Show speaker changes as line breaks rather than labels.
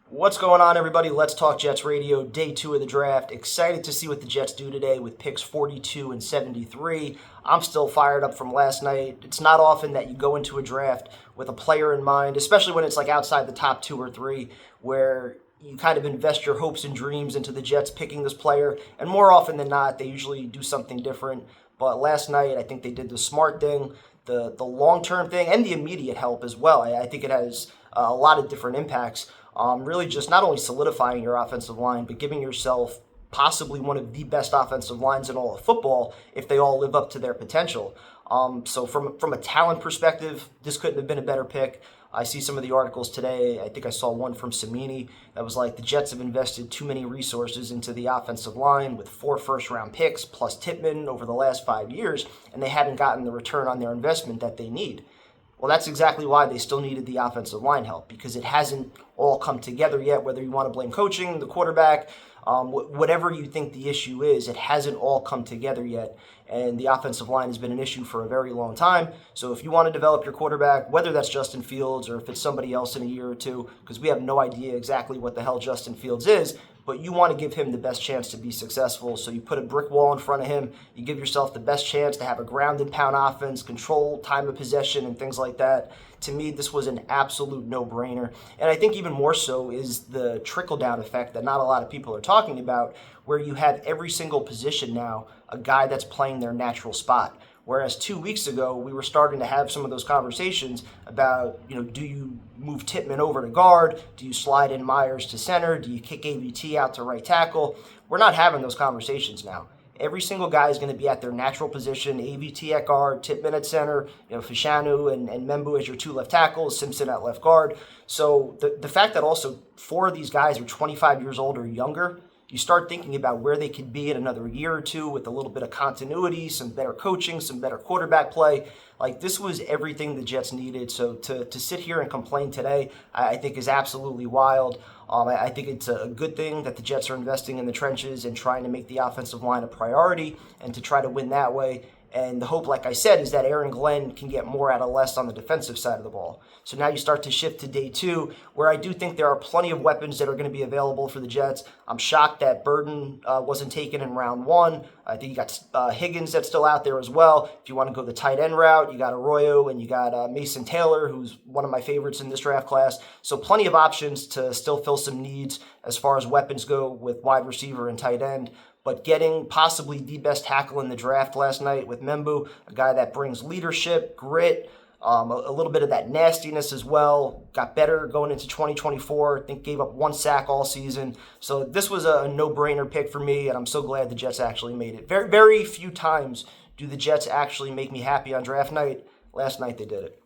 What's going on, everybody? Let's Talk Jets Radio, day 2 of the draft. Excited to see what the Jets do today with picks 42 and 73. I'm still fired up from last night. It's not often that you go into a draft with a player in mind, especially when it's like outside the top 2 or 3, where you kind of invest your hopes and dreams into the Jets picking this player. And more often than not, they usually do something different. But last night, I think they did the smart thing, the long-term thing, and the immediate help as well. I think it has a lot of different impacts. Really just not only solidifying your offensive line, but giving yourself possibly one of the best offensive lines in all of football if they all live up to their potential. So from a talent perspective, this couldn't have been a better pick. I see some of the articles today. I think I saw one from Samini that was like the Jets have invested too many resources into the offensive line with 4 first-round picks plus Tippmann over the last 5 years, and they haven't gotten the return on their investment that they need. Well, that's exactly why they still needed the offensive line help, because it hasn't all come together yet, whether you want to blame coaching, the quarterback, whatever you think the issue is, it hasn't all come together yet. And the offensive line has been an issue for a very long time. So if you want to develop your quarterback, whether that's Justin Fields or if it's somebody else in a year or two, because we have no idea exactly what the hell Justin Fields is, but you want to give him the best chance to be successful. So you put a brick wall in front of him. You give yourself the best chance to have a ground and pound offense, control time of possession, and things like that. To me, this was an absolute no-brainer. And I think even more so is the trickle-down effect that not a lot of people are talking about, where you have every single position now a guy that's playing their natural spot. Whereas 2 weeks ago, we were starting to have some of those conversations about, do you move Tippmann over to guard? Do you slide in Myers to center? Do you kick AVT out to right tackle? We're not having those conversations now. Every single guy is going to be at their natural position. AVT at guard, Tippmann at center, Fashanu and Membou as your 2 left tackles, Simpson at left guard. So the fact that also 4 of these guys are 25 years old or younger, you start thinking about where they could be in another year or two with a little bit of continuity, some better coaching, some better quarterback play. Like, this was everything the Jets needed. So to sit here and complain today, I think is absolutely wild. I think it's a good thing that the Jets are investing in the trenches and trying to make the offensive line a priority and to try to win that way. And the hope, like I said, is that Aaron Glenn can get more out of less on the defensive side of the ball. So now you start to shift to day 2, where I do think there are plenty of weapons that are going to be available for the Jets. I'm shocked that Burden wasn't taken in round 1. I think you got Higgins that's still out there as well. If you want to go the tight end route, you got Arroyo and you got Mason Taylor, who's one of my favorites in this draft class. So plenty of options to still fill some needs as far as weapons go with wide receiver and tight end. But getting possibly the best tackle in the draft last night with Membou, a guy that brings leadership, grit, a little bit of that nastiness as well. Got better going into 2024. I think gave up 1 sack all season. So this was a no-brainer pick for me, and I'm so glad the Jets actually made it. Very, very few times do the Jets actually make me happy on draft night. Last night they did it.